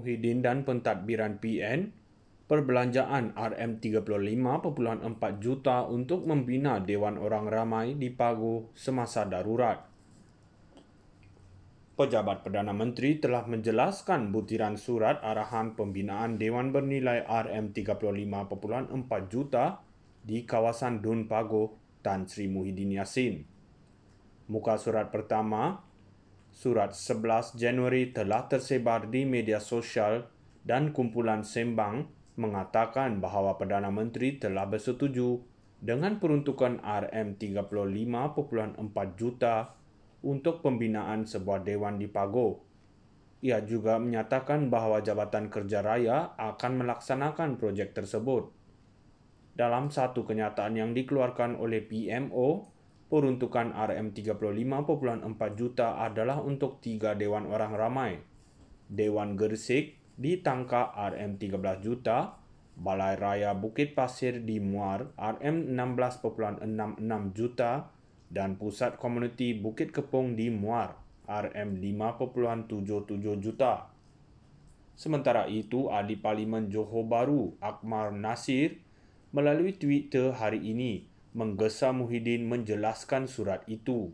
Muhyiddin dan pentadbiran PN, perbelanjaan RM35.4 juta untuk membina Dewan Orang Ramai di Paguh semasa darurat. Pejabat Perdana Menteri telah menjelaskan butiran surat arahan pembinaan Dewan bernilai RM35.4 juta di kawasan Dun Paguh Tan Sri Muhyiddin Yassin. Muka surat pertama, surat 11 Januari telah tersebar di media sosial dan kumpulan sembang mengatakan bahawa Perdana Menteri telah bersetuju dengan peruntukan RM35.4 juta untuk pembinaan sebuah dewan di Paguh. Ia juga menyatakan bahawa Jabatan Kerja Raya akan melaksanakan projek tersebut. Dalam satu kenyataan yang dikeluarkan oleh PMO, peruntukan RM35.4 juta adalah untuk 3 Dewan Orang Ramai. Dewan Gersik di Tangka RM13 juta, Balai Raya Bukit Pasir di Muar RM16.66 juta dan Pusat Komuniti Bukit Kepong di Muar RM5.77 juta. Sementara itu, Ahli Parlimen Johor Bahru Akmal Nasir melalui Twitter hari ini menggesa Muhyiddin menjelaskan surat itu.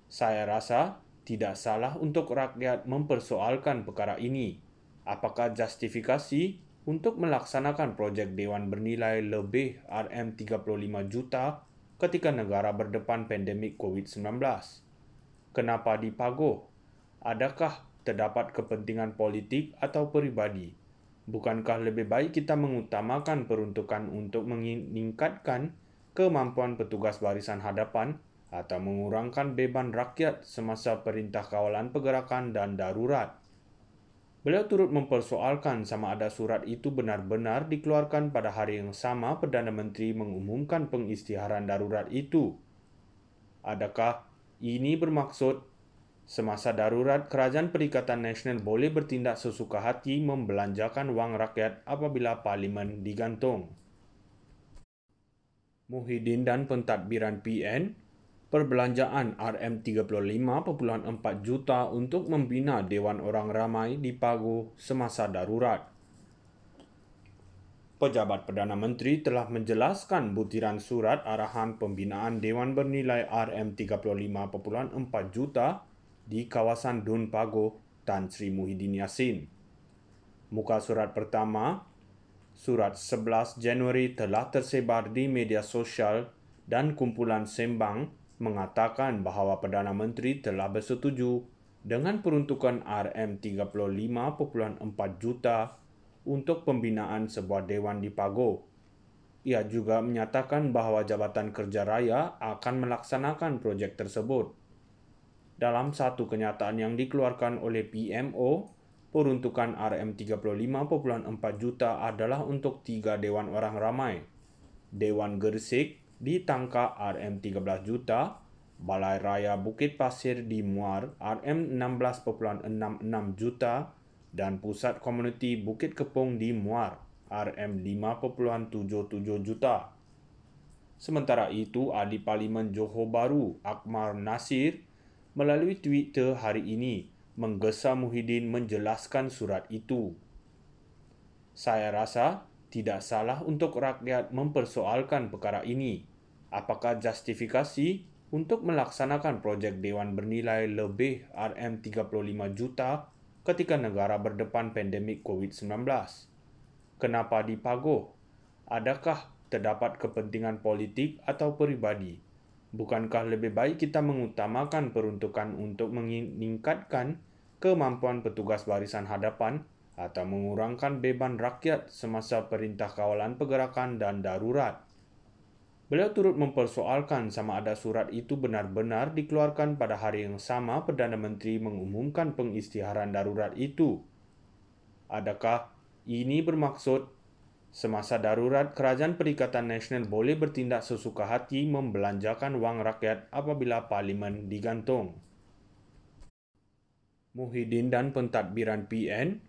Saya rasa tidak salah untuk rakyat mempersoalkan perkara ini. Apakah justifikasi untuk melaksanakan projek Dewan bernilai lebih RM35 juta ketika negara berdepan pandemik COVID-19? Kenapa di Paguh? Adakah terdapat kepentingan politik atau peribadi? Bukankah lebih baik kita mengutamakan peruntukan untuk meningkatkan kemampuan petugas barisan hadapan atau mengurangkan beban rakyat semasa Perintah Kawalan Pergerakan dan Darurat? Beliau turut mempersoalkan sama ada surat itu benar-benar dikeluarkan pada hari yang sama Perdana Menteri mengumumkan pengisytiharan darurat itu. Adakah ini bermaksud semasa darurat Kerajaan Perikatan Nasional boleh bertindak sesuka hati membelanjakan wang rakyat apabila Parlimen digantung? Muhyiddin dan pentadbiran PN, perbelanjaan RM35.4 juta untuk membina Dewan Orang Ramai di Paguh semasa darurat. Pejabat Perdana Menteri telah menjelaskan butiran surat arahan pembinaan Dewan bernilai RM35.4 juta di kawasan Dun Paguh Tan Sri Muhyiddin Yassin. Muka surat pertama, surat 11 Januari telah tersebar di media sosial dan kumpulan sembang mengatakan bahawa Perdana Menteri telah bersetuju dengan peruntukan RM35.4 juta untuk pembinaan sebuah dewan di Paguh. Ia juga menyatakan bahawa Jabatan Kerja Raya akan melaksanakan projek tersebut. Dalam satu kenyataan yang dikeluarkan oleh PMO, peruntukan RM35.4 juta adalah untuk 3 Dewan Orang Ramai. Dewan Gersik di Tangka RM13 juta, Balai Raya Bukit Pasir di Muar RM16.66 juta dan Pusat Komuniti Bukit Kepong di Muar RM5.77 juta. Sementara itu, Ahli Parlimen Johor Bahru Akmal Nasir melalui Twitter hari ini menggesa Muhyiddin menjelaskan surat itu. Saya rasa tidak salah untuk rakyat mempersoalkan perkara ini. Apakah justifikasi untuk melaksanakan projek Dewan bernilai lebih RM35 juta ketika negara berdepan pandemik COVID-19? Kenapa di Paguh? Adakah terdapat kepentingan politik atau peribadi? Bukankah lebih baik kita mengutamakan peruntukan untuk meningkatkan kemampuan petugas barisan hadapan atau mengurangkan beban rakyat semasa Perintah Kawalan Pergerakan dan Darurat? Beliau turut mempersoalkan sama ada surat itu benar-benar dikeluarkan pada hari yang sama Perdana Menteri mengumumkan pengisytiharan darurat itu. Adakah ini bermaksud semasa darurat Kerajaan Perikatan Nasional boleh bertindak sesuka hati membelanjakan wang rakyat apabila Parlimen digantung? Muhyiddin dan pentadbiran PN,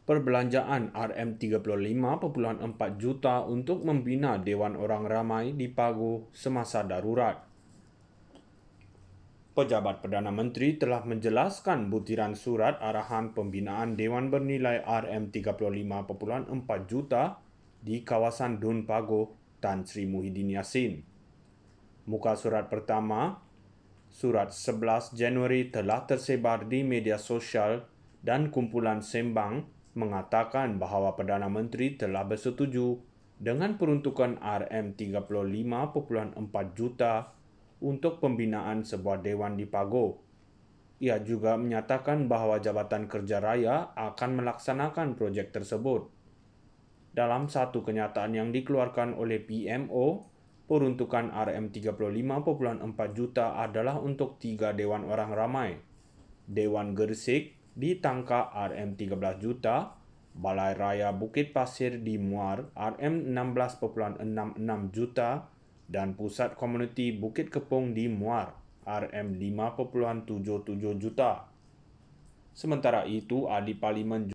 perbelanjaan RM35.4 juta untuk membina Dewan Orang Ramai di Paguh semasa darurat. Pejabat Perdana Menteri telah menjelaskan butiran surat arahan pembinaan Dewan bernilai RM35.4 juta di kawasan Dun Pagoh Tan Sri Muhyiddin Yassin. Muka surat pertama, surat 11 Januari telah tersebar di media sosial dan kumpulan sembang mengatakan bahawa Perdana Menteri telah bersetuju dengan peruntukan RM35.4 juta untuk pembinaan sebuah dewan di Pagoh. Ia juga menyatakan bahawa Jabatan Kerja Raya akan melaksanakan projek tersebut. Dalam satu kenyataan yang dikeluarkan oleh PMO, peruntukan RM35.4 juta adalah untuk 3 dewan orang ramai. Dewan Gersik di Tangka RM13 juta, Balai Raya Bukit Pasir di Muar RM16.66 juta dan Pusat Komuniti Bukit Kepong di Muar RM5.77 juta. Sementara itu, Ahli Parlimen